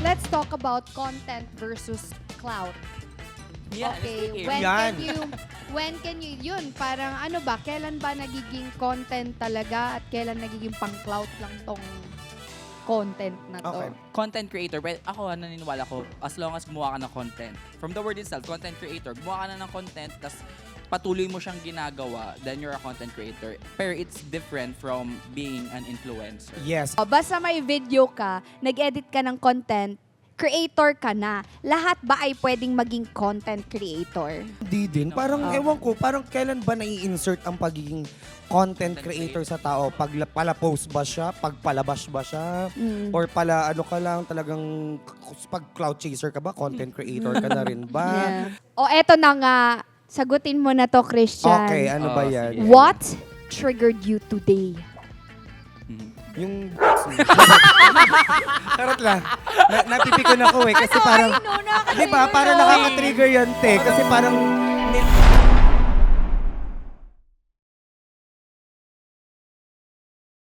let's talk about content versus clout. Yeah, Okay, sige. when can you, yun, parang ano ba, kailan ba nagiging content talaga at kailan nagiging pang-clout lang tong content na to? Okay. Content creator, well, ako naniniwala ko, as long as gumawa ka ng content. From the word itself, content creator, gumawa ka na ng content, tas patuloy mo siyang ginagawa, then you're a content creator. Pero it's different from being an influencer. Yes. Basta may video ka, nag-edit ka ng content, creator ka na. Lahat ba ay pwedeng maging content creator? Hindi din. Parang, ewan ko, parang kailan ba nai-insert ang pagiging content creator sa tao? Pag pala-post ba siya? Pag palabas ba siya? Or pala, ano ka lang, talagang, pag cloud chaser ka ba? Content creator ka na rin ba? Yeah. O eto na nga, sagutin mo na to, Christian. Okay, ano ba Oh, yan? sige. What triggered you today? Mhm. Yung... Charot lang. Napipikon ako eh. Kasi parang... I know, Di ba? Parang nakaka-trigger yun, te. Kasi parang...